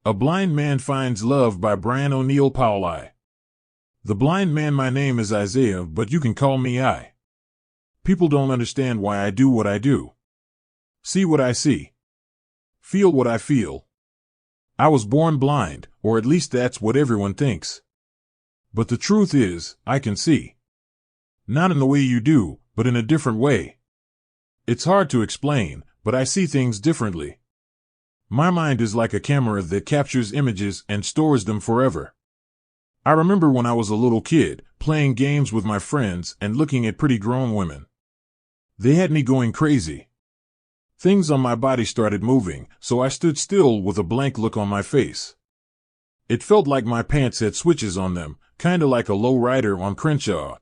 A Blind Man Finds Love by Bryan O'Neal Powell. The blind man, my name is Isaiah, but you can call me I. People don't understand why I do what I do. See what I see. Feel what I feel. I was born blind, or at least that's what everyone thinks. But the truth is, I can see. Not in the way you do, but in a different way. It's hard to explain, but I see things differently. My mind is like a camera that captures images and stores them forever. I remember when I was a little kid, playing games with my friends and looking at pretty grown women. They had me going crazy. Things on my body started moving, so I stood still with a blank look on my face. It felt like my pants had switches on them, kinda like a low rider on Crenshaw.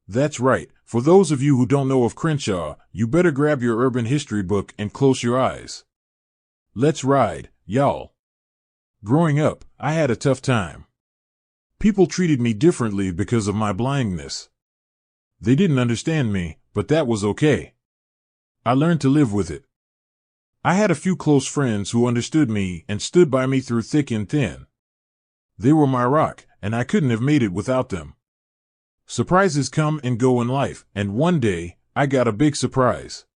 That's right, for those of you who don't know of Crenshaw, you better grab your urban history book and close your eyes. Let's ride, y'all. Growing up, I had a tough time. People treated me differently because of my blindness. They didn't understand me, but that was okay. I learned to live with it. I had a few close friends who understood me and stood by me through thick and thin. They were my rock, and I couldn't have made it without them. Surprises come and go in life, and one day, I got a big surprise.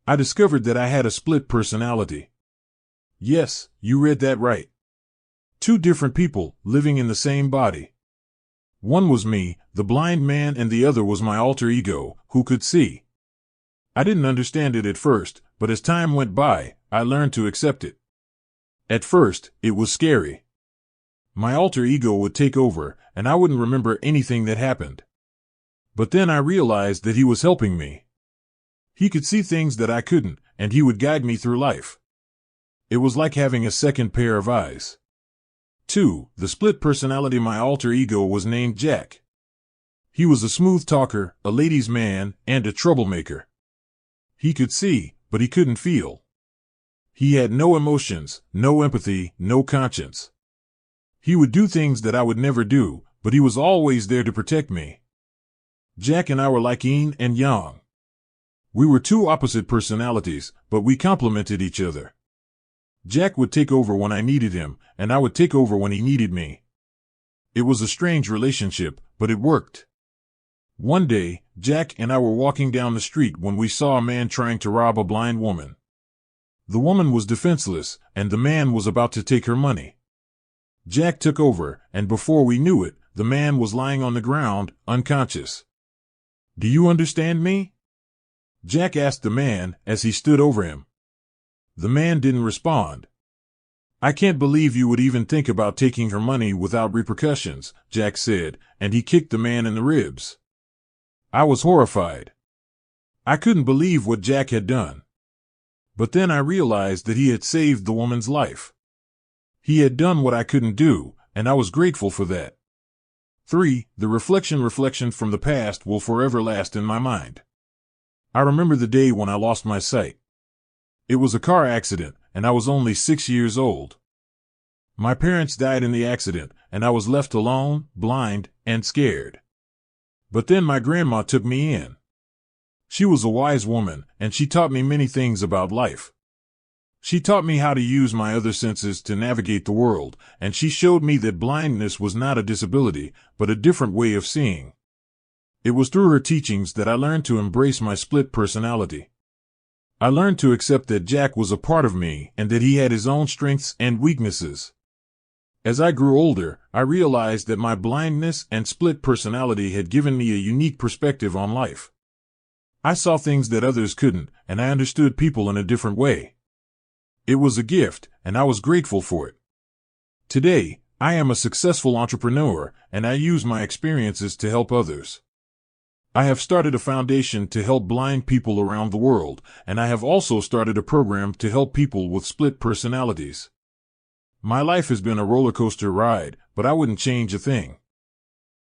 I discovered that I had a split personality. Yes, you read that right. Two different people, living in the same body. One was me, the blind man, and the other was my alter ego, who could see. I didn't understand it at first, but as time went by, I learned to accept it. At first, it was scary. My alter ego would take over, and I wouldn't remember anything that happened. But then I realized that he was helping me. He could see things that I couldn't, and he would guide me through life. It was like having a second pair of eyes. 2. The split personality. My alter ego was named Jack. He was a smooth talker, a ladies' man, and a troublemaker. He could see, but he couldn't feel. He had no emotions, no empathy, no conscience. He would do things that I would never do, but he was always there to protect me. Jack and I were like yin and yang. We were two opposite personalities, but we complemented each other. Jack would take over when I needed him, and I would take over when he needed me. It was a strange relationship, but it worked. One day, Jack and I were walking down the street when we saw a man trying to rob a blind woman. The woman was defenseless, and the man was about to take her money. Jack took over, and before we knew it, the man was lying on the ground, unconscious. "Do you understand me?" Jack asked the man as he stood over him. The man didn't respond. "I can't believe you would even think about taking her money without repercussions," Jack said, and he kicked the man in the ribs. I was horrified. I couldn't believe what Jack had done. But then I realized that he had saved the woman's life. He had done what I couldn't do, and I was grateful for that. 3. The reflection from the past will forever last in my mind. I remember the day when I lost my sight. It was a car accident, and I was only 6 years old. My parents died in the accident, and I was left alone, blind, and scared. But then my grandma took me in. She was a wise woman, and she taught me many things about life. She taught me how to use my other senses to navigate the world, and she showed me that blindness was not a disability, but a different way of seeing. It was through her teachings that I learned to embrace my split personality. I learned to accept that Jack was a part of me and that he had his own strengths and weaknesses. As I grew older, I realized that my blindness and split personality had given me a unique perspective on life. I saw things that others couldn't, and I understood people in a different way. It was a gift, and I was grateful for it. Today, I am a successful entrepreneur, and I use my experiences to help others. I have started a foundation to help blind people around the world, and I have also started a program to help people with split personalities. My life has been a roller coaster ride, but I wouldn't change a thing.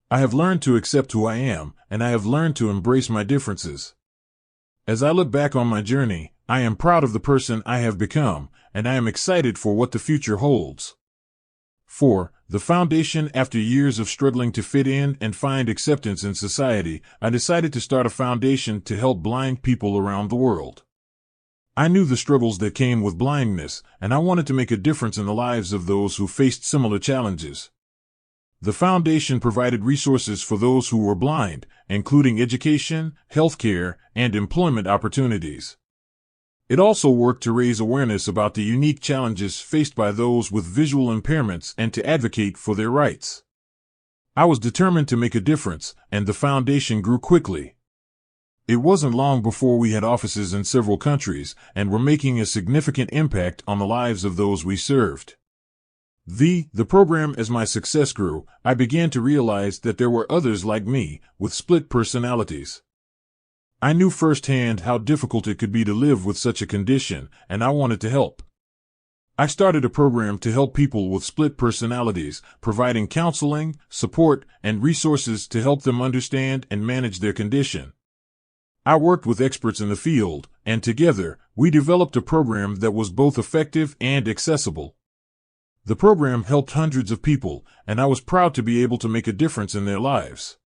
I have learned to accept who I am, and I have learned to embrace my differences. As I look back on my journey, I am proud of the person I have become, and I am excited for what the future holds. 4. The foundation. After years of struggling to fit in and find acceptance in society, I decided to start a foundation to help blind people around the world. I knew the struggles that came with blindness, and I wanted to make a difference in the lives of those who faced similar challenges. The foundation provided resources for those who were blind, including education, healthcare, and employment opportunities. It also worked to raise awareness about the unique challenges faced by those with visual impairments and to advocate for their rights. I was determined to make a difference, and the foundation grew quickly. It wasn't long before we had offices in several countries and were making a significant impact on the lives of those we served. The program, as my success grew, I began to realize that there were others like me, with split personalities. I knew firsthand how difficult it could be to live with such a condition, and I wanted to help. I started a program to help people with split personalities, providing counseling, support, and resources to help them understand and manage their condition. I worked with experts in the field, and together, we developed a program that was both effective and accessible. The program helped hundreds of people, and I was proud to be able to make a difference in their lives.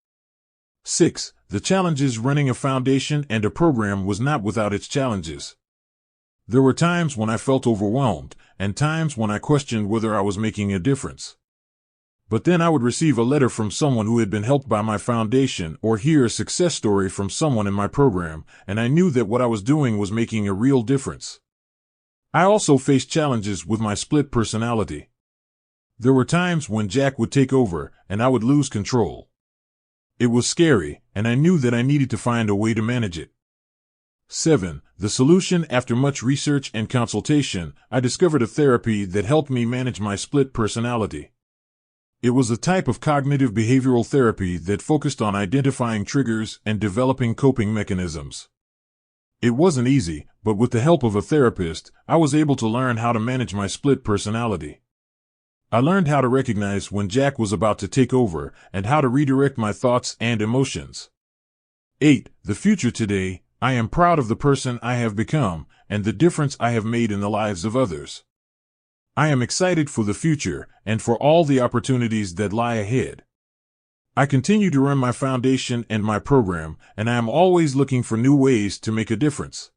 6. The challenges running a foundation and a program was not without its challenges. There were times when I felt overwhelmed, and times when I questioned whether I was making a difference. But then I would receive a letter from someone who had been helped by my foundation or hear a success story from someone in my program, and I knew that what I was doing was making a real difference. I also faced challenges with my split personality. There were times when Jack would take over, and I would lose control. It was scary, and I knew that I needed to find a way to manage it. 7. The solution. After much research and consultation, I discovered a therapy that helped me manage my split personality. It was a type of cognitive behavioral therapy that focused on identifying triggers and developing coping mechanisms. It wasn't easy, but with the help of a therapist, I was able to learn how to manage my split personality. I learned how to recognize when Jack was about to take over and how to redirect my thoughts and emotions. 8. The future. Today, I am proud of the person I have become and the difference I have made in the lives of others. I am excited for the future and for all the opportunities that lie ahead. I continue to run my foundation and my program, and I am always looking for new ways to make a difference.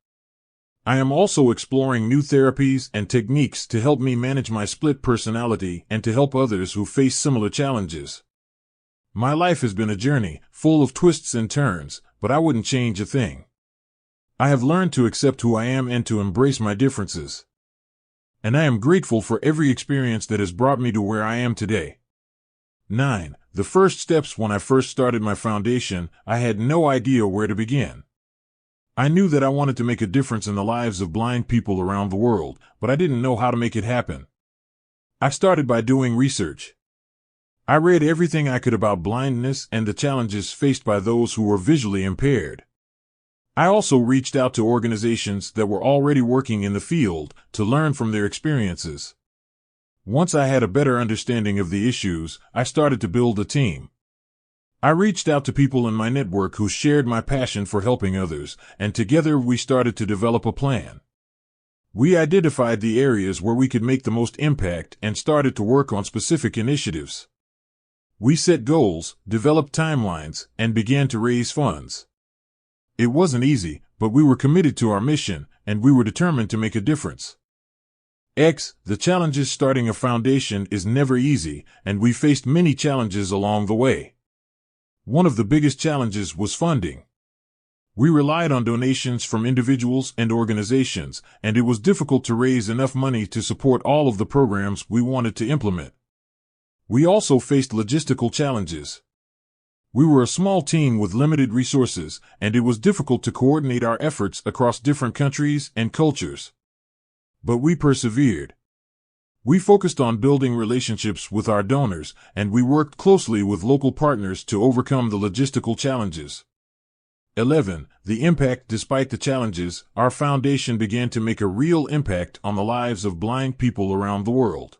I am also exploring new therapies and techniques to help me manage my split personality and to help others who face similar challenges. My life has been a journey, full of twists and turns, but I wouldn't change a thing. I have learned to accept who I am and to embrace my differences. And I am grateful for every experience that has brought me to where I am today. 9. The first steps. When I first started my foundation, I had no idea where to begin. I knew that I wanted to make a difference in the lives of blind people around the world, but I didn't know how to make it happen. I started by doing research. I read everything I could about blindness and the challenges faced by those who were visually impaired. I also reached out to organizations that were already working in the field to learn from their experiences. Once I had a better understanding of the issues, I started to build a team. I reached out to people in my network who shared my passion for helping others, and together we started to develop a plan. We identified the areas where we could make the most impact and started to work on specific initiatives. We set goals, developed timelines, and began to raise funds. It wasn't easy, but we were committed to our mission, and we were determined to make a difference. The challenges. Starting a foundation is never easy, and we faced many challenges along the way. One of the biggest challenges was funding. We relied on donations from individuals and organizations, and it was difficult to raise enough money to support all of the programs we wanted to implement. We also faced logistical challenges. We were a small team with limited resources, and it was difficult to coordinate our efforts across different countries and cultures. But we persevered. We focused on building relationships with our donors, and we worked closely with local partners to overcome the logistical challenges. 11. The impact. Despite the challenges, our foundation began to make a real impact on the lives of blind people around the world.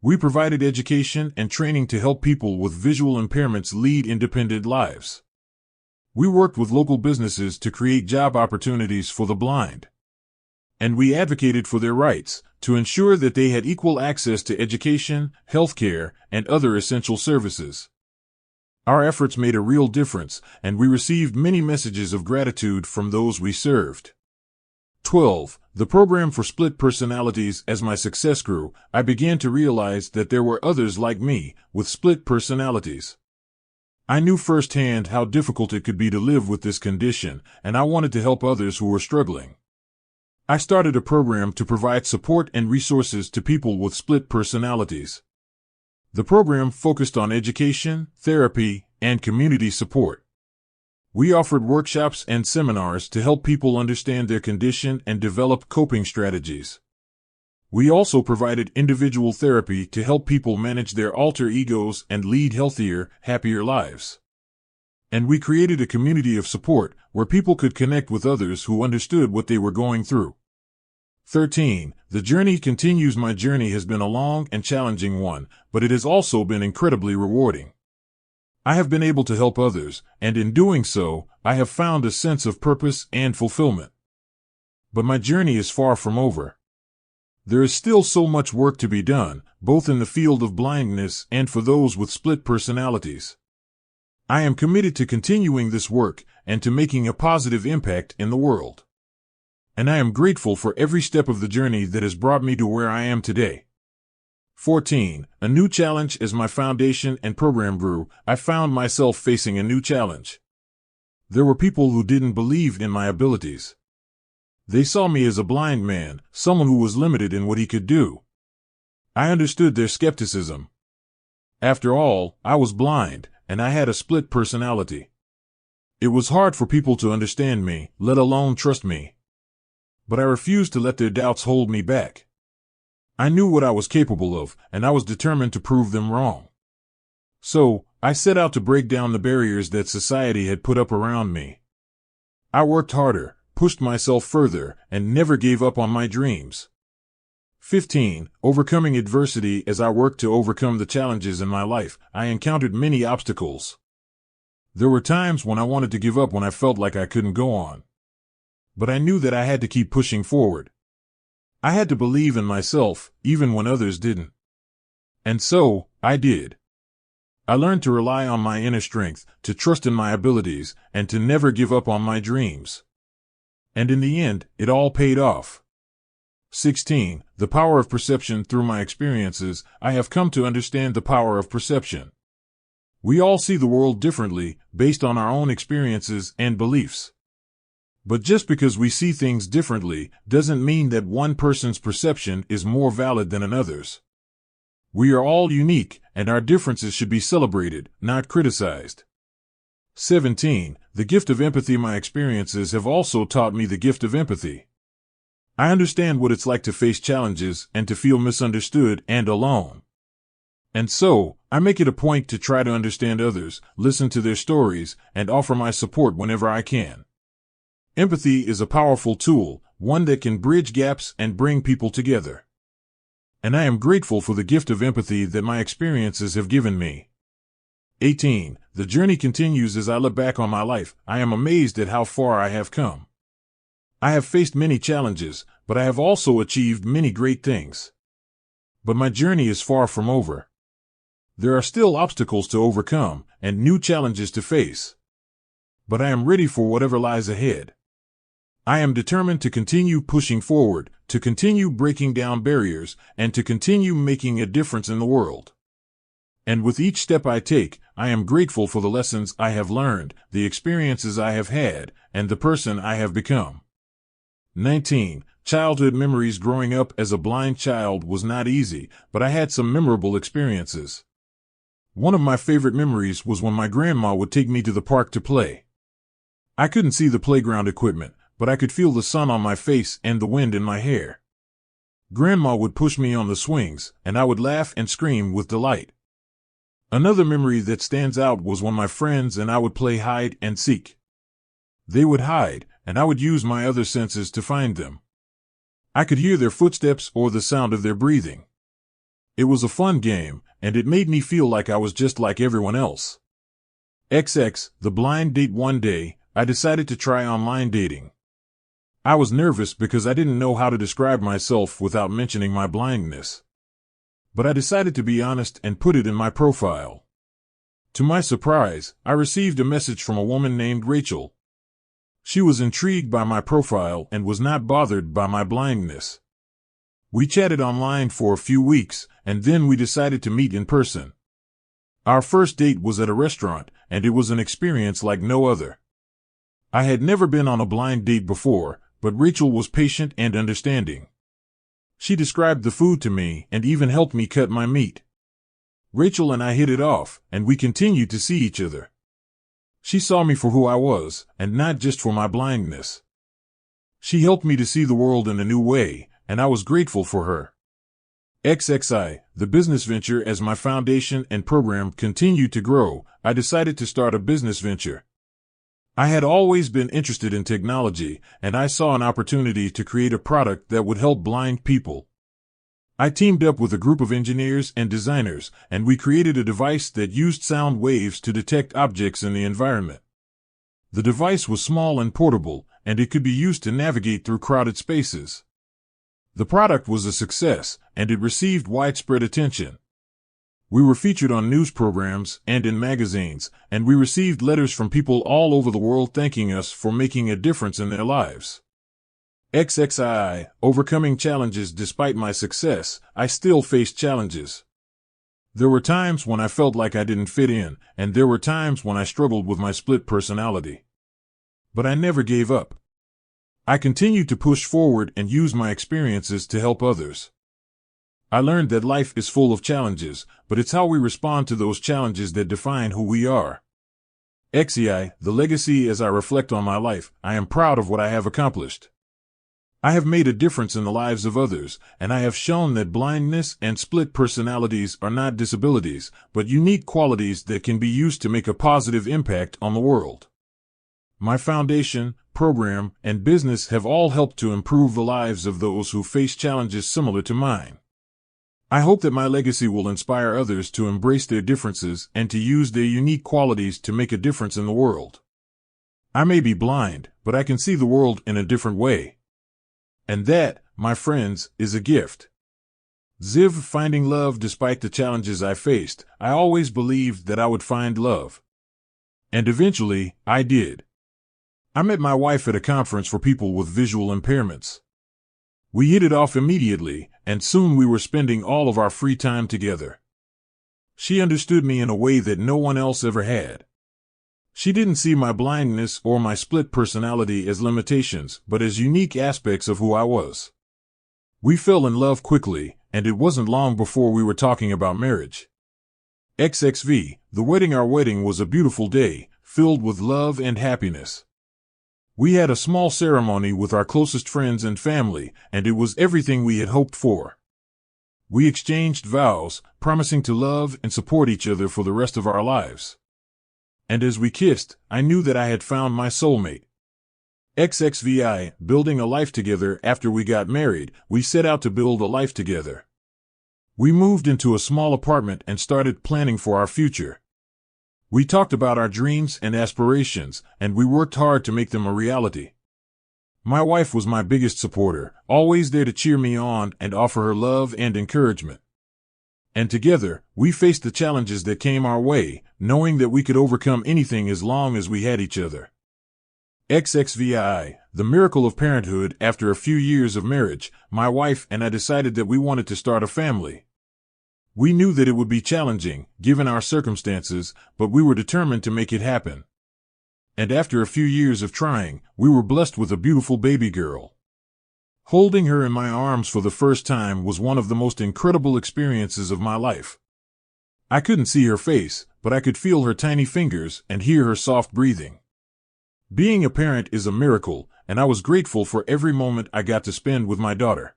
We provided education and training to help people with visual impairments lead independent lives. We worked with local businesses to create job opportunities for the blind. And we advocated for their rights, to ensure that they had equal access to education, healthcare, and other essential services. Our efforts made a real difference, and we received many messages of gratitude from those we served. 12. The program for split personalities. As my success grew, I began to realize that there were others like me, with split personalities. I knew firsthand how difficult it could be to live with this condition, and I wanted to help others who were struggling. I started a program to provide support and resources to people with split personalities. The program focused on education, therapy, and community support. We offered workshops and seminars to help people understand their condition and develop coping strategies. We also provided individual therapy to help people manage their alter egos and lead healthier, happier lives. And we created a community of support where people could connect with others who understood what they were going through. 13. The journey continues. My journey has been a long and challenging one, but it has also been incredibly rewarding. I have been able to help others, and in doing so, I have found a sense of purpose and fulfillment. But my journey is far from over. There is still so much work to be done, both in the field of blindness and for those with split personalities. I am committed to continuing this work and to making a positive impact in the world. And I am grateful for every step of the journey that has brought me to where I am today. 14. A new challenge. As my foundation and program grew, I found myself facing a new challenge. There were people who didn't believe in my abilities. They saw me as a blind man, someone who was limited in what he could do. I understood their skepticism. After all, I was blind, and I had a split personality. It was hard for people to understand me, let alone trust me. But I refused to let their doubts hold me back. I knew what I was capable of, and I was determined to prove them wrong. So, I set out to break down the barriers that society had put up around me. I worked harder, pushed myself further, and never gave up on my dreams. 15. Overcoming adversity. As I worked to overcome the challenges in my life, I encountered many obstacles. There were times when I wanted to give up, when I felt like I couldn't go on. But I knew that I had to keep pushing forward. I had to believe in myself, even when others didn't. And so, I did. I learned to rely on my inner strength, to trust in my abilities, and to never give up on my dreams. And in the end, it all paid off. 16. The power of perception. Through my experiences, I have come to understand the power of perception. We all see the world differently, based on our own experiences and beliefs. But just because we see things differently, doesn't mean that one person's perception is more valid than another's. We are all unique, and our differences should be celebrated, not criticized. 17. The gift of empathy. My experiences have also taught me the gift of empathy. I understand what it's like to face challenges and to feel misunderstood and alone. And so, I make it a point to try to understand others, listen to their stories, and offer my support whenever I can. Empathy is a powerful tool, one that can bridge gaps and bring people together. And I am grateful for the gift of empathy that my experiences have given me. 18. The journey continues. As I look back on my life, I am amazed at how far I have come. I have faced many challenges, but I have also achieved many great things. But my journey is far from over. There are still obstacles to overcome and new challenges to face. But I am ready for whatever lies ahead. I am determined to continue pushing forward, to continue breaking down barriers, and to continue making a difference in the world. And with each step I take, I am grateful for the lessons I have learned, the experiences I have had, and the person I have become. 19. Childhood memories. Growing up as a blind child was not easy, but I had some memorable experiences. One of my favorite memories was when my grandma would take me to the park to play. I couldn't see the playground equipment, but I could feel the sun on my face and the wind in my hair. Grandma would push me on the swings, and I would laugh and scream with delight. Another memory that stands out was when my friends and I would play hide and seek. They would hide, and I would use my other senses to find them. I could hear their footsteps or the sound of their breathing. It was a fun game, and it made me feel like I was just like everyone else. XX, the blind date. One day, I decided to try online dating. I was nervous because I didn't know how to describe myself without mentioning my blindness. But I decided to be honest and put it in my profile. To my surprise, I received a message from a woman named Rachel. She was intrigued by my profile and was not bothered by my blindness. We chatted online for a few weeks, and then we decided to meet in person. Our first date was at a restaurant, and it was an experience like no other. I had never been on a blind date before, but Rachel was patient and understanding. She described the food to me and even helped me cut my meat. Rachel and I hit it off, and we continued to see each other. She saw me for who I was, and not just for my blindness. She helped me to see the world in a new way, and I was grateful for her. XXI, the business venture as my foundation and program continued to grow, I decided to start a business venture. I had always been interested in technology, and I saw an opportunity to create a product that would help blind people. I teamed up with a group of engineers and designers, and we created a device that used sound waves to detect objects in the environment. The device was small and portable, and it could be used to navigate through crowded spaces. The product was a success, and it received widespread attention. We were featured on news programs and in magazines, and we received letters from people all over the world thanking us for making a difference in their lives. XXII, overcoming challenges. Despite my success, I still faced challenges. There were times when I felt like I didn't fit in, and there were times when I struggled with my split personality. But I never gave up. I continued to push forward and use my experiences to help others. I learned that life is full of challenges, but it's how we respond to those challenges that define who we are. XEI, the legacy. As I reflect on my life, I am proud of what I have accomplished. I have made a difference in the lives of others, and I have shown that blindness and split personalities are not disabilities, but unique qualities that can be used to make a positive impact on the world. My foundation, program, and business have all helped to improve the lives of those who face challenges similar to mine. I hope that my legacy will inspire others to embrace their differences and to use their unique qualities to make a difference in the world. I may be blind, but I can see the world in a different way. And that, my friends, is a gift. Ziv, finding love. Despite the challenges I faced, I always believed that I would find love. And eventually, I did. I met my wife at a conference for people with visual impairments. We hit it off immediately, and soon we were spending all of our free time together. She understood me in a way that no one else ever had. She didn't see my blindness or my split personality as limitations, but as unique aspects of who I was. We fell in love quickly, and it wasn't long before we were talking about marriage. XXV, the wedding. Our wedding was a beautiful day, filled with love and happiness. We had a small ceremony with our closest friends and family, and it was everything we had hoped for. We exchanged vows, promising to love and support each other for the rest of our lives. And as we kissed, I knew that I had found my soulmate. XXVI, building a life together. After we got married, we set out to build a life together. We moved into a small apartment and started planning for our future. We talked about our dreams and aspirations, and we worked hard to make them a reality. My wife was my biggest supporter, always there to cheer me on and offer her love and encouragement. And together, we faced the challenges that came our way, knowing that we could overcome anything as long as we had each other. XXVI, the miracle of parenthood. After a few years of marriage, my wife and I decided that we wanted to start a family. We knew that it would be challenging, given our circumstances, but we were determined to make it happen. And after a few years of trying, we were blessed with a beautiful baby girl. Holding her in my arms for the first time was one of the most incredible experiences of my life. I couldn't see her face, but I could feel her tiny fingers and hear her soft breathing. Being a parent is a miracle, and I was grateful for every moment I got to spend with my daughter.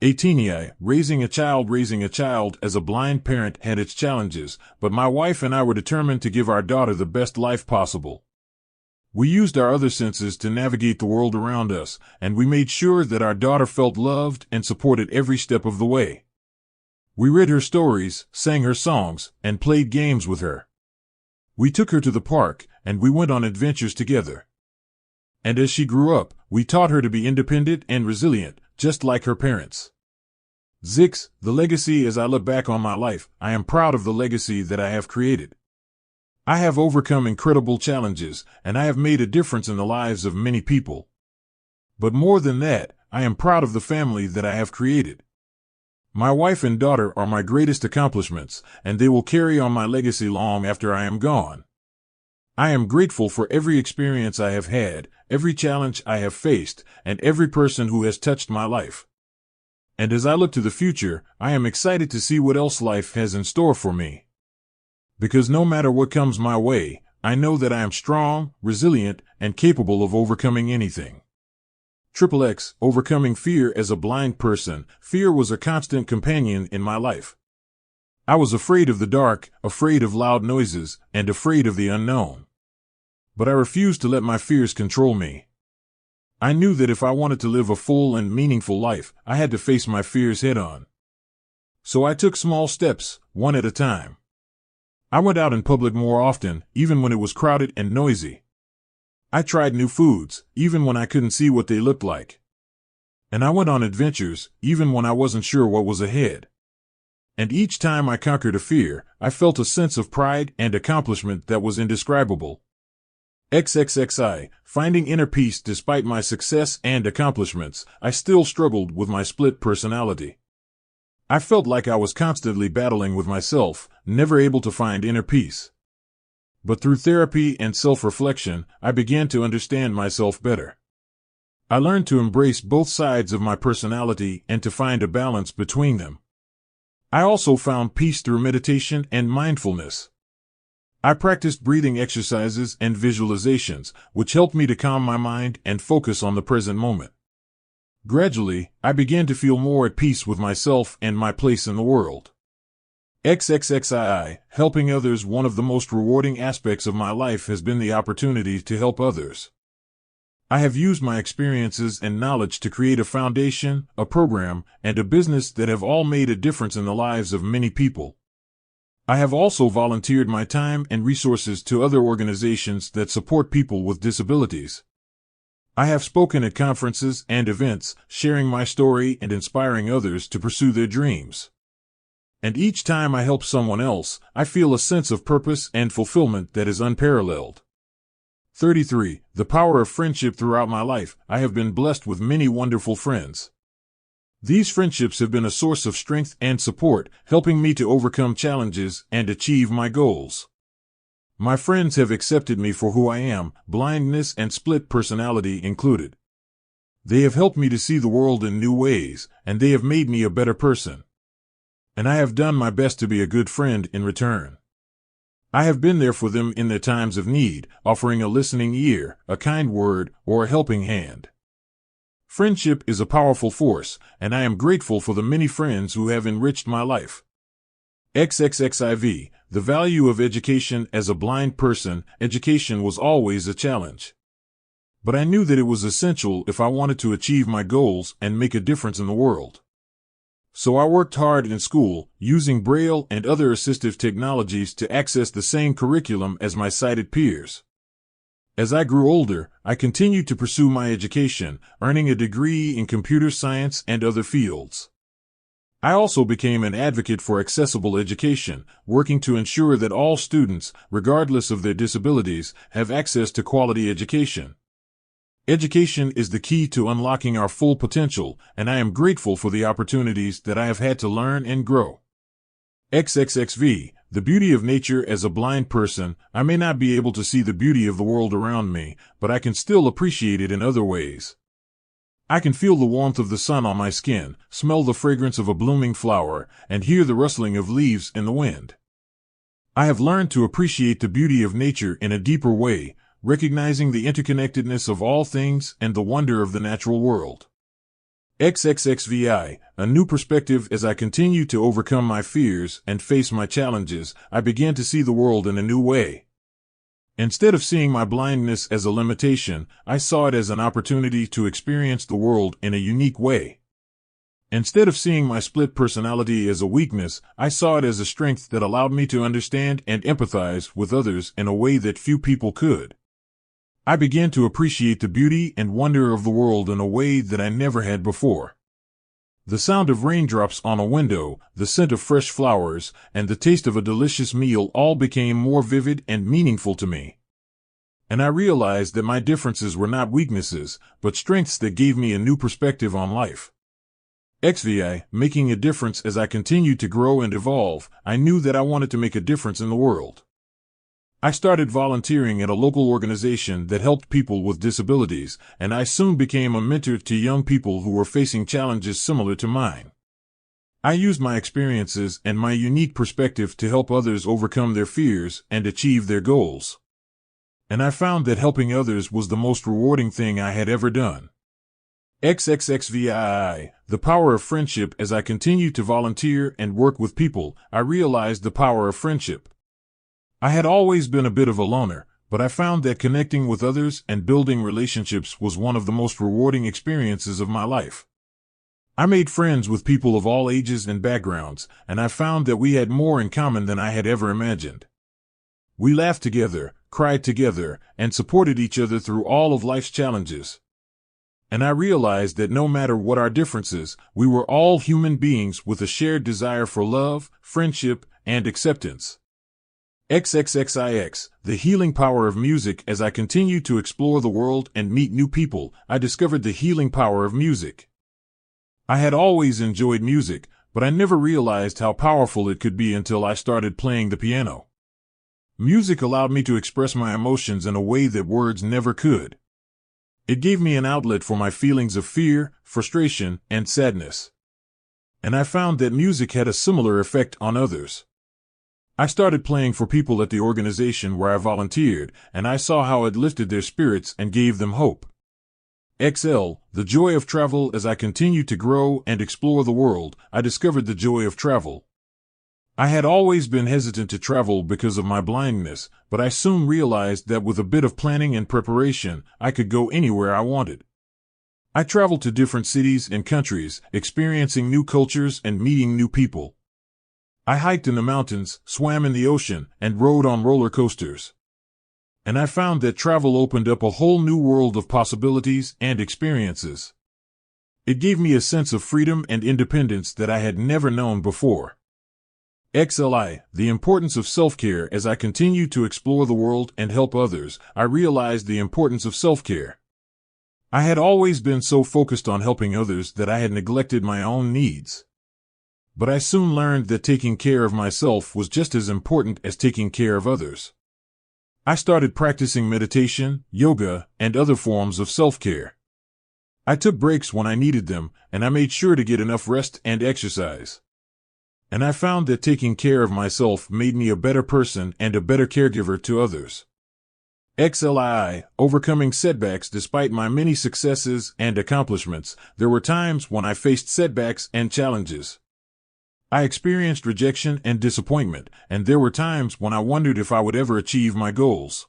18. Raising a child as a blind parent had its challenges, but my wife and I were determined to give our daughter the best life possible. We used our other senses to navigate the world around us, and we made sure that our daughter felt loved and supported every step of the way. We read her stories, sang her songs, and played games with her. We took her to the park, and we went on adventures together. And as she grew up, we taught her to be independent and resilient, just like her parents. Zix, the legacy. As I look back on my life, I am proud of the legacy that I have created. I have overcome incredible challenges, and I have made a difference in the lives of many people. But more than that, I am proud of the family that I have created. My wife and daughter are my greatest accomplishments, and they will carry on my legacy long after I am gone. I am grateful for every experience I have had, every challenge I have faced, and every person who has touched my life. And as I look to the future, I am excited to see what else life has in store for me. Because no matter what comes my way, I know that I am strong, resilient, and capable of overcoming anything. XXX, overcoming fear as a blind person. Fear was a constant companion in my life. I was afraid of the dark, afraid of loud noises, and afraid of the unknown. But I refused to let my fears control me. I knew that if I wanted to live a full and meaningful life, I had to face my fears head-on. So I took small steps, one at a time. I went out in public more often, even when it was crowded and noisy. I tried new foods, even when I couldn't see what they looked like. And I went on adventures, even when I wasn't sure what was ahead. And each time I conquered a fear, I felt a sense of pride and accomplishment that was indescribable. XXXI, finding inner peace despite my success and accomplishments, I still struggled with my split personality. I felt like I was constantly battling with myself, never able to find inner peace. But through therapy and self-reflection, I began to understand myself better. I learned to embrace both sides of my personality and to find a balance between them. I also found peace through meditation and mindfulness. I practiced breathing exercises and visualizations, which helped me to calm my mind and focus on the present moment. Gradually, I began to feel more at peace with myself and my place in the world. XXXII, helping others. One of the most rewarding aspects of my life has been the opportunity to help others. I have used my experiences and knowledge to create a foundation, a program, and a business that have all made a difference in the lives of many people. I have also volunteered my time and resources to other organizations that support people with disabilities. I have spoken at conferences and events, sharing my story and inspiring others to pursue their dreams. And each time I help someone else, I feel a sense of purpose and fulfillment that is unparalleled. 33. The power of friendship. Throughout my life, I have been blessed with many wonderful friends. These friendships have been a source of strength and support, helping me to overcome challenges and achieve my goals. My friends have accepted me for who I am, blindness and split personality included. They have helped me to see the world in new ways, and they have made me a better person. And I have done my best to be a good friend in return. I have been there for them in their times of need, offering a listening ear, a kind word, or a helping hand. Friendship is a powerful force, and I am grateful for the many friends who have enriched my life. XXXIV, the value of education. As a blind person, education was always a challenge. But I knew that it was essential if I wanted to achieve my goals and make a difference in the world. So I worked hard in school, using Braille and other assistive technologies to access the same curriculum as my sighted peers. As I grew older, I continued to pursue my education, earning a degree in computer science and other fields. I also became an advocate for accessible education, working to ensure that all students, regardless of their disabilities, have access to quality education. Education is the key to unlocking our full potential, and I am grateful for the opportunities that I have had to learn and grow. XXXV, the beauty of nature. As a blind person, I may not be able to see the beauty of the world around me, but I can still appreciate it in other ways. I can feel the warmth of the sun on my skin, smell the fragrance of a blooming flower, and hear the rustling of leaves in the wind. I have learned to appreciate the beauty of nature in a deeper way, recognizing the interconnectedness of all things and the wonder of the natural world. XXXVI, a new perspective. As I continue to overcome my fears and face my challenges, I began to see the world in a new way. Instead of seeing my blindness as a limitation, I saw it as an opportunity to experience the world in a unique way. Instead of seeing my split personality as a weakness, I saw it as a strength that allowed me to understand and empathize with others in a way that few people could. I began to appreciate the beauty and wonder of the world in a way that I never had before. The sound of raindrops on a window, the scent of fresh flowers, and the taste of a delicious meal all became more vivid and meaningful to me. And I realized that my differences were not weaknesses, but strengths that gave me a new perspective on life. XVI, making a difference. As I continued to grow and evolve, I knew that I wanted to make a difference in the world. I started volunteering at a local organization that helped people with disabilities, and I soon became a mentor to young people who were facing challenges similar to mine. I used my experiences and my unique perspective to help others overcome their fears and achieve their goals. And I found that helping others was the most rewarding thing I had ever done. XXXVII, the power of friendship. As I continued to volunteer and work with people, I realized the power of friendship. I had always been a bit of a loner, but I found that connecting with others and building relationships was one of the most rewarding experiences of my life. I made friends with people of all ages and backgrounds, and I found that we had more in common than I had ever imagined. We laughed together, cried together, and supported each other through all of life's challenges. And I realized that no matter what our differences, we were all human beings with a shared desire for love, friendship, and acceptance. XXXIX, the healing power of music. As I continued to explore the world and meet new people, I discovered the healing power of music. I had always enjoyed music, but I never realized how powerful it could be until I started playing the piano. Music allowed me to express my emotions in a way that words never could. It gave me an outlet for my feelings of fear, frustration, and sadness. And I found that music had a similar effect on others. I started playing for people at the organization where I volunteered, and I saw how it lifted their spirits and gave them hope. XL, the joy of travel. As I continued to grow and explore the world, I discovered the joy of travel. I had always been hesitant to travel because of my blindness, but I soon realized that with a bit of planning and preparation, I could go anywhere I wanted. I traveled to different cities and countries, experiencing new cultures and meeting new people. I hiked in the mountains, swam in the ocean, and rode on roller coasters. And I found that travel opened up a whole new world of possibilities and experiences. It gave me a sense of freedom and independence that I had never known before. XLI, the importance of self-care. As I continued to explore the world and help others, I realized the importance of self-care. I had always been so focused on helping others that I had neglected my own needs. But I soon learned that taking care of myself was just as important as taking care of others. I started practicing meditation, yoga, and other forms of self-care. I took breaks when I needed them, and I made sure to get enough rest and exercise. And I found that taking care of myself made me a better person and a better caregiver to others. XLI, overcoming setbacks. Despite my many successes and accomplishments, there were times when I faced setbacks and challenges. I experienced rejection and disappointment, and there were times when I wondered if I would ever achieve my goals.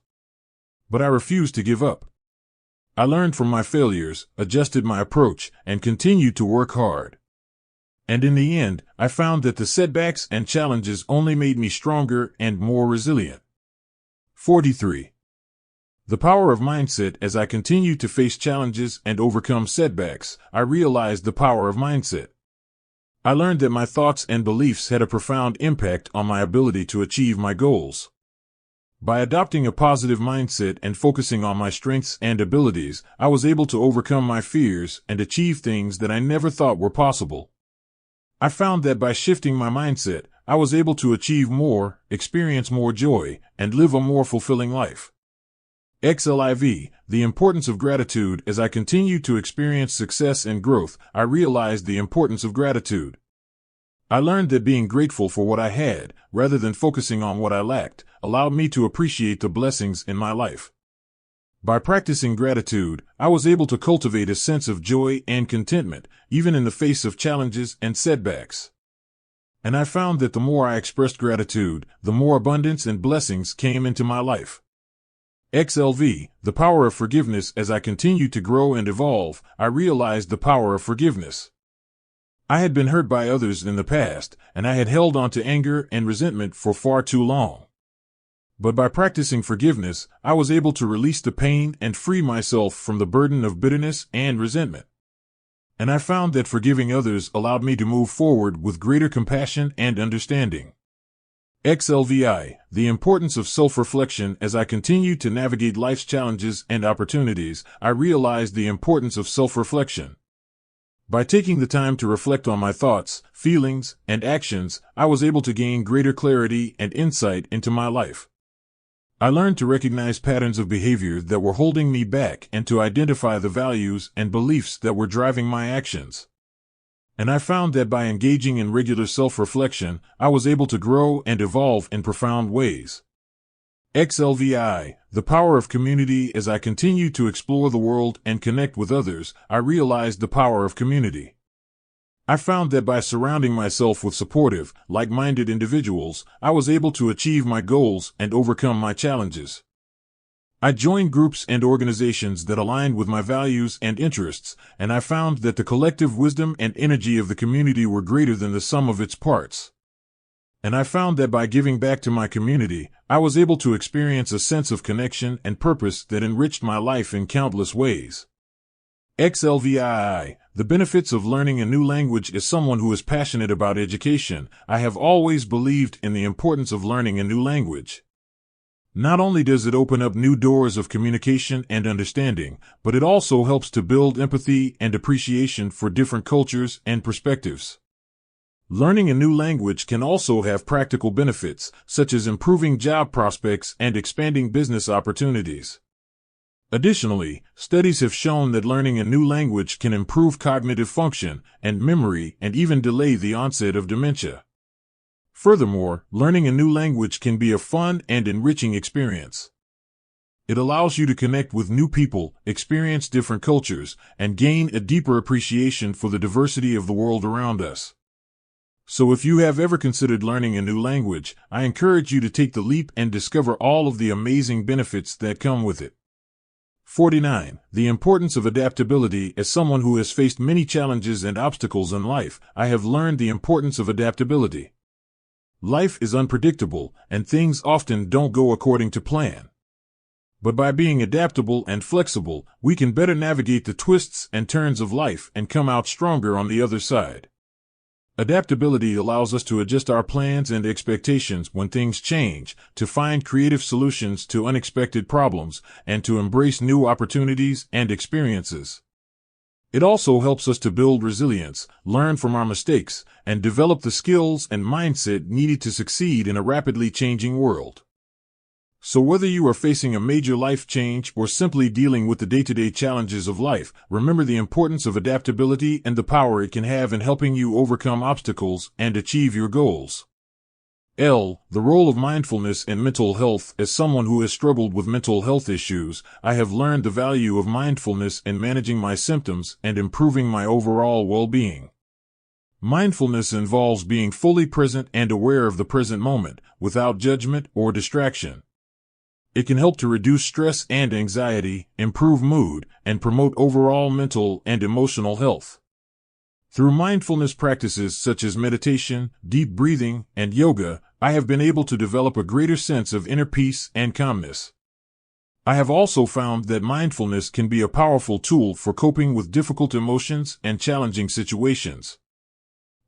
But I refused to give up. I learned from my failures, adjusted my approach, and continued to work hard. And in the end, I found that the setbacks and challenges only made me stronger and more resilient. 43. The power of mindset. As I continued to face challenges and overcome setbacks, I realized the power of mindset. I learned that my thoughts and beliefs had a profound impact on my ability to achieve my goals. By adopting a positive mindset and focusing on my strengths and abilities, I was able to overcome my fears and achieve things that I never thought were possible. I found that by shifting my mindset, I was able to achieve more, experience more joy, and live a more fulfilling life. XLIV, the importance of gratitude. As I continued to experience success and growth, I realized the importance of gratitude. I learned that being grateful for what I had, rather than focusing on what I lacked, allowed me to appreciate the blessings in my life. By practicing gratitude, I was able to cultivate a sense of joy and contentment, even in the face of challenges and setbacks. And I found that the more I expressed gratitude, the more abundance and blessings came into my life. XLV, the power of forgiveness. As I continued to grow and evolve, I realized the power of forgiveness. I had been hurt by others in the past, and I had held on to anger and resentment for far too long. But by practicing forgiveness, I was able to release the pain and free myself from the burden of bitterness and resentment. And I found that forgiving others allowed me to move forward with greater compassion and understanding. XLVI, the importance of self-reflection. As I continued to navigate life's challenges and opportunities, I realized the importance of self-reflection. By taking the time to reflect on my thoughts, feelings, and actions, I was able to gain greater clarity and insight into my life. I learned to recognize patterns of behavior that were holding me back and to identify the values and beliefs that were driving my actions. And I found that by engaging in regular self-reflection, I was able to grow and evolve in profound ways. XLVI, the power of community. As I continued to explore the world and connect with others, I realized the power of community. I found that by surrounding myself with supportive, like-minded individuals, I was able to achieve my goals and overcome my challenges. I joined groups and organizations that aligned with my values and interests, and I found that the collective wisdom and energy of the community were greater than the sum of its parts. And I found that by giving back to my community, I was able to experience a sense of connection and purpose that enriched my life in countless ways. XLVII, the benefits of learning a new language. As someone who is passionate about education, I have always believed in the importance of learning a new language. Not only does it open up new doors of communication and understanding, but it also helps to build empathy and appreciation for different cultures and perspectives. Learning a new language can also have practical benefits, such as improving job prospects and expanding business opportunities. Additionally, studies have shown that learning a new language can improve cognitive function and memory and even delay the onset of dementia. Furthermore, learning a new language can be a fun and enriching experience. It allows you to connect with new people, experience different cultures, and gain a deeper appreciation for the diversity of the world around us. So if you have ever considered learning a new language, I encourage you to take the leap and discover all of the amazing benefits that come with it. 49. The importance of adaptability. As someone who has faced many challenges and obstacles in life, I have learned the importance of adaptability. Life is unpredictable, and things often don't go according to plan. But by being adaptable and flexible, we can better navigate the twists and turns of life and come out stronger on the other side. Adaptability allows us to adjust our plans and expectations when things change, to find creative solutions to unexpected problems, and to embrace new opportunities and experiences. It also helps us to build resilience, learn from our mistakes, and develop the skills and mindset needed to succeed in a rapidly changing world. So whether you are facing a major life change or simply dealing with the day-to-day challenges of life, remember the importance of adaptability and the power it can have in helping you overcome obstacles and achieve your goals. L. The role of mindfulness in mental health. As someone who has struggled with mental health issues, I have learned the value of mindfulness in managing my symptoms and improving my overall well-being. Mindfulness involves being fully present and aware of the present moment, without judgment or distraction. It can help to reduce stress and anxiety, improve mood, and promote overall mental and emotional health. Through mindfulness practices such as meditation, deep breathing, and yoga, I have been able to develop a greater sense of inner peace and calmness. I have also found that mindfulness can be a powerful tool for coping with difficult emotions and challenging situations.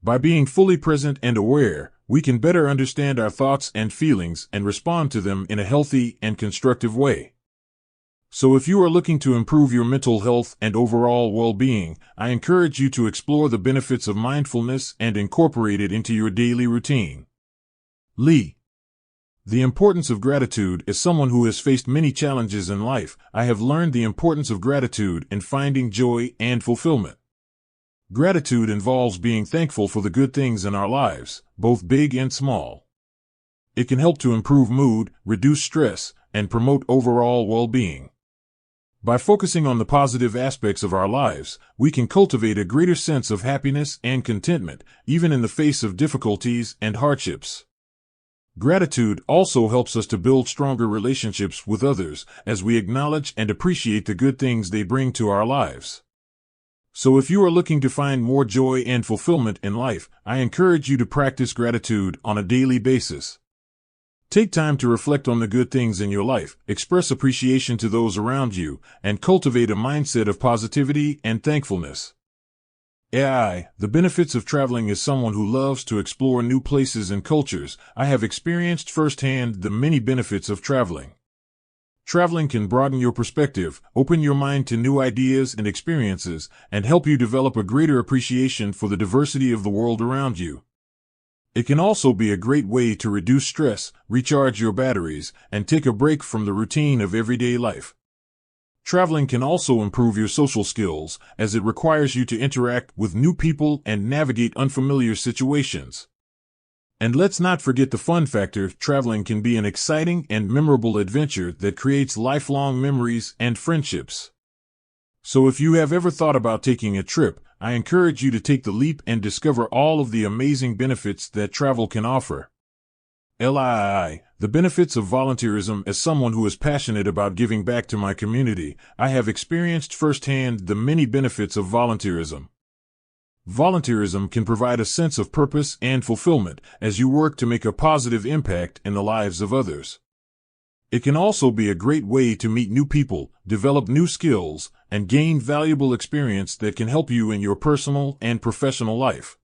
By being fully present and aware, we can better understand our thoughts and feelings and respond to them in a healthy and constructive way. So if you are looking to improve your mental health and overall well-being, I encourage you to explore the benefits of mindfulness and incorporate it into your daily routine. Lee. The importance of gratitude. As someone who has faced many challenges in life, I have learned the importance of gratitude in finding joy and fulfillment. Gratitude involves being thankful for the good things in our lives, both big and small. It can help to improve mood, reduce stress, and promote overall well-being. By focusing on the positive aspects of our lives, we can cultivate a greater sense of happiness and contentment, even in the face of difficulties and hardships. Gratitude also helps us to build stronger relationships with others, as we acknowledge and appreciate the good things they bring to our lives. So if you are looking to find more joy and fulfillment in life, I encourage you to practice gratitude on a daily basis. Take time to reflect on the good things in your life, express appreciation to those around you, and cultivate a mindset of positivity and thankfulness. AI, the benefits of traveling. As someone who loves to explore new places and cultures, I have experienced firsthand the many benefits of traveling. Traveling can broaden your perspective, open your mind to new ideas and experiences, and help you develop a greater appreciation for the diversity of the world around you. It can also be a great way to reduce stress, recharge your batteries, and take a break from the routine of everyday life. Traveling can also improve your social skills, as it requires you to interact with new people and navigate unfamiliar situations. And let's not forget the fun factor. Traveling can be an exciting and memorable adventure that creates lifelong memories and friendships. So if you have ever thought about taking a trip, I encourage you to take the leap and discover all of the amazing benefits that travel can offer. The benefits of volunteerism. As someone who is passionate about giving back to my community, I have experienced firsthand the many benefits of volunteerism. Volunteerism can provide a sense of purpose and fulfillment as you work to make a positive impact in the lives of others. It can also be a great way to meet new people, develop new skills, and gain valuable experience that can help you in your personal and professional life.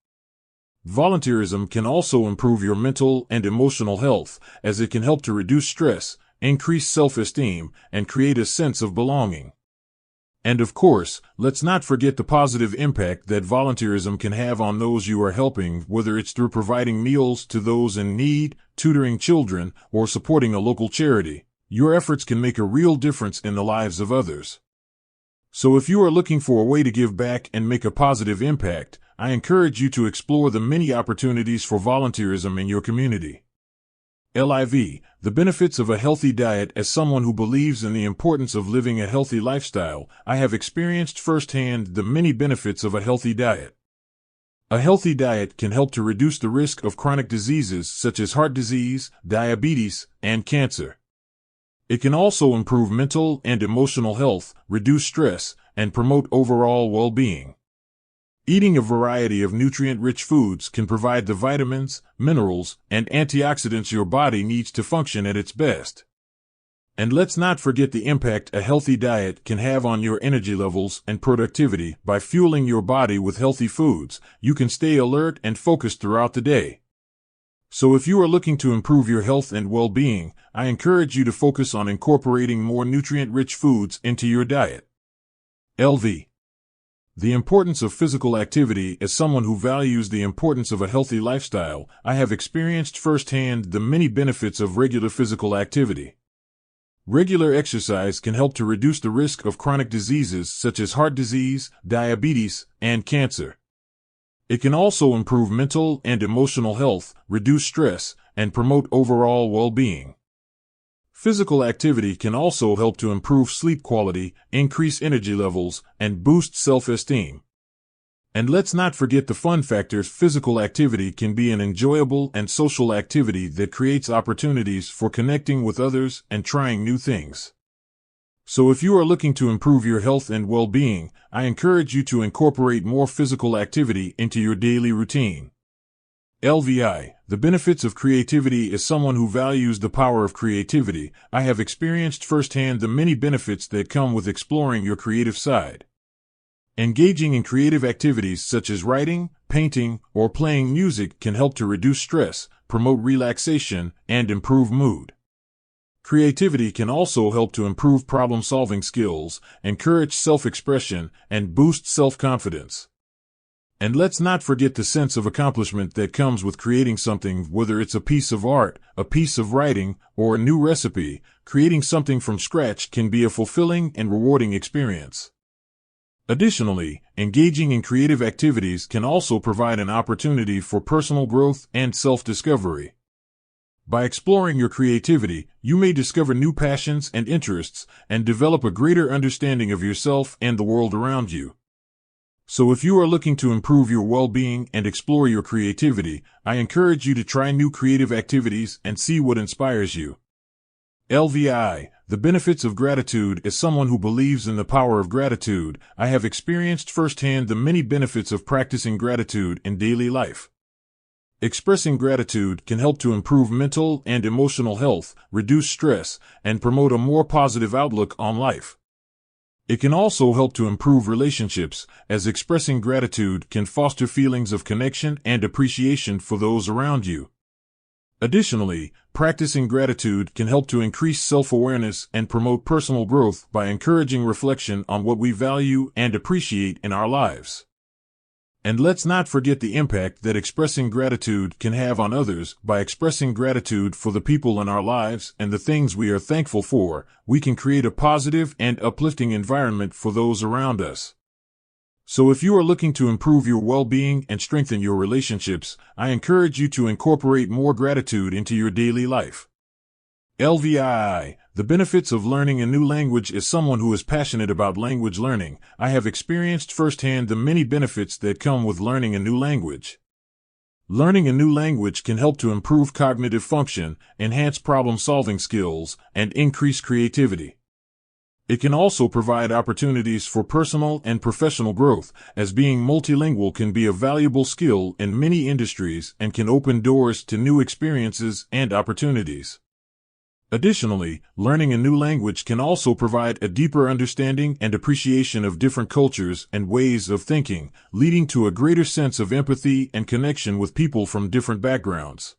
Volunteerism can also improve your mental and emotional health, as it can help to reduce stress, increase self-esteem, and create a sense of belonging. And of course, let's not forget the positive impact that volunteerism can have on those you are helping, whether it's through providing meals to those in need, tutoring children, or supporting a local charity. Your efforts can make a real difference in the lives of others. So if you are looking for a way to give back and make a positive impact, I encourage you to explore the many opportunities for volunteerism in your community. The benefits of a healthy diet. As someone who believes in the importance of living a healthy lifestyle, I have experienced firsthand the many benefits of a healthy diet. A healthy diet can help to reduce the risk of chronic diseases such as heart disease, diabetes, and cancer. It can also improve mental and emotional health, reduce stress, and promote overall well-being. Eating a variety of nutrient-rich foods can provide the vitamins, minerals, and antioxidants your body needs to function at its best. And let's not forget the impact a healthy diet can have on your energy levels and productivity. By fueling your body with healthy foods, you can stay alert and focused throughout the day. So if you are looking to improve your health and well-being, I encourage you to focus on incorporating more nutrient-rich foods into your diet. The importance of physical activity. As someone who values the importance of a healthy lifestyle, I have experienced firsthand the many benefits of regular physical activity. Regular exercise can help to reduce the risk of chronic diseases such as heart disease, diabetes, and cancer. It can also improve mental and emotional health, reduce stress, and promote overall well-being. Physical activity can also help to improve sleep quality, increase energy levels, and boost self-esteem. And let's not forget the fun factors. Physical activity can be an enjoyable and social activity that creates opportunities for connecting with others and trying new things. So if you are looking to improve your health and well-being, I encourage you to incorporate more physical activity into your daily routine. The benefits of creativity. As someone who values the power of creativity, I have experienced firsthand the many benefits that come with exploring your creative side. Engaging in creative activities such as writing, painting, or playing music can help to reduce stress, promote relaxation, and improve mood. Creativity can also help to improve problem-solving skills, encourage self-expression, and boost self-confidence. And let's not forget the sense of accomplishment that comes with creating something. Whether it's a piece of art, a piece of writing, or a new recipe, creating something from scratch can be a fulfilling and rewarding experience. Additionally, engaging in creative activities can also provide an opportunity for personal growth and self-discovery. By exploring your creativity, you may discover new passions and interests, and develop a greater understanding of yourself and the world around you. So if you are looking to improve your well-being and explore your creativity, I encourage you to try new creative activities and see what inspires you. The benefits of gratitude. As someone who believes in the power of gratitude, I have experienced firsthand the many benefits of practicing gratitude in daily life. Expressing gratitude can help to improve mental and emotional health, reduce stress, and promote a more positive outlook on life. It can also help to improve relationships, as expressing gratitude can foster feelings of connection and appreciation for those around you. Additionally, practicing gratitude can help to increase self-awareness and promote personal growth by encouraging reflection on what we value and appreciate in our lives. And let's not forget the impact that expressing gratitude can have on others. By expressing gratitude for the people in our lives and the things we are thankful for, we can create a positive and uplifting environment for those around us. So if you are looking to improve your well-being and strengthen your relationships, I encourage you to incorporate more gratitude into your daily life. LVII, the benefits of learning a new language. As someone who is passionate about language learning, I have experienced firsthand the many benefits that come with learning a new language. Learning a new language can help to improve cognitive function, enhance problem-solving skills, and increase creativity. It can also provide opportunities for personal and professional growth, as being multilingual can be a valuable skill in many industries and can open doors to new experiences and opportunities. Additionally, learning a new language can also provide a deeper understanding and appreciation of different cultures and ways of thinking, leading to a greater sense of empathy and connection with people from different backgrounds.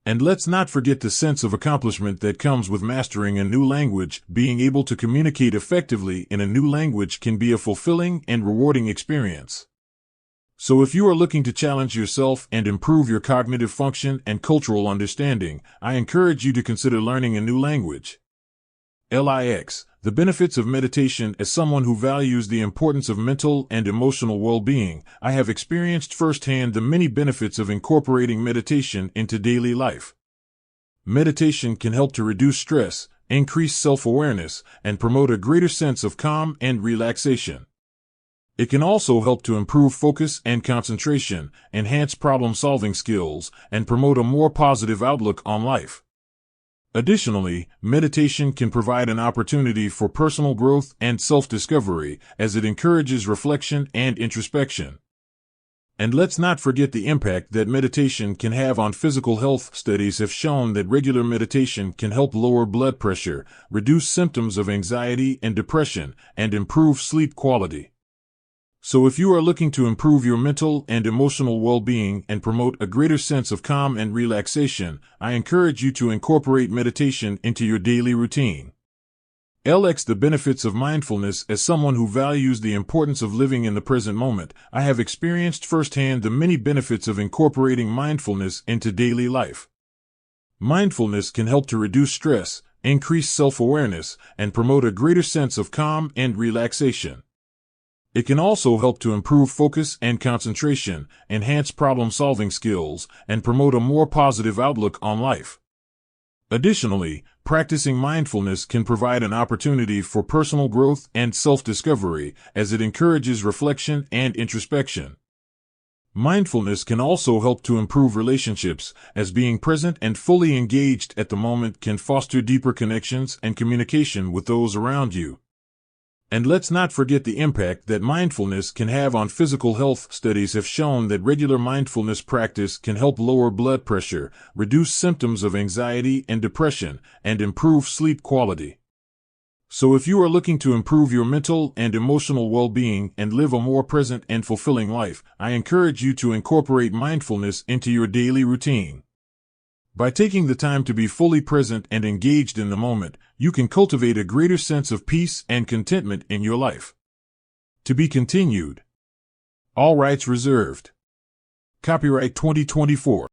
And let's not forget the sense of accomplishment that comes with mastering a new language. Being able to communicate effectively in a new language can be a fulfilling and rewarding experience. So if you are looking to challenge yourself and improve your cognitive function and cultural understanding, I encourage you to consider learning a new language. LIX, the benefits of meditation. As someone who values the importance of mental and emotional well-being, I have experienced firsthand the many benefits of incorporating meditation into daily life. Meditation can help to reduce stress, increase self-awareness, and promote a greater sense of calm and relaxation. It can also help to improve focus and concentration, enhance problem-solving skills, and promote a more positive outlook on life. Additionally, meditation can provide an opportunity for personal growth and self-discovery, as it encourages reflection and introspection. And let's not forget the impact that meditation can have on physical health. Studies have shown that regular meditation can help lower blood pressure, reduce symptoms of anxiety and depression, and improve sleep quality. So if you are looking to improve your mental and emotional well-being and promote a greater sense of calm and relaxation, I encourage you to incorporate meditation into your daily routine. LX, the benefits of mindfulness. As someone who values the importance of living in the present moment, I have experienced firsthand the many benefits of incorporating mindfulness into daily life. Mindfulness can help to reduce stress, increase self-awareness, and promote a greater sense of calm and relaxation. It can also help to improve focus and concentration, enhance problem-solving skills, and promote a more positive outlook on life. Additionally, practicing mindfulness can provide an opportunity for personal growth and self-discovery, as it encourages reflection and introspection. Mindfulness can also help to improve relationships, as being present and fully engaged at the moment can foster deeper connections and communication with those around you. And let's not forget the impact that mindfulness can have on physical health. Studies have shown that regular mindfulness practice can help lower blood pressure, reduce symptoms of anxiety and depression, and improve sleep quality. So if you are looking to improve your mental and emotional well-being and live a more present and fulfilling life, I encourage you to incorporate mindfulness into your daily routine. By taking the time to be fully present and engaged in the moment, you can cultivate a greater sense of peace and contentment in your life. To be continued. All rights reserved. Copyright 2024.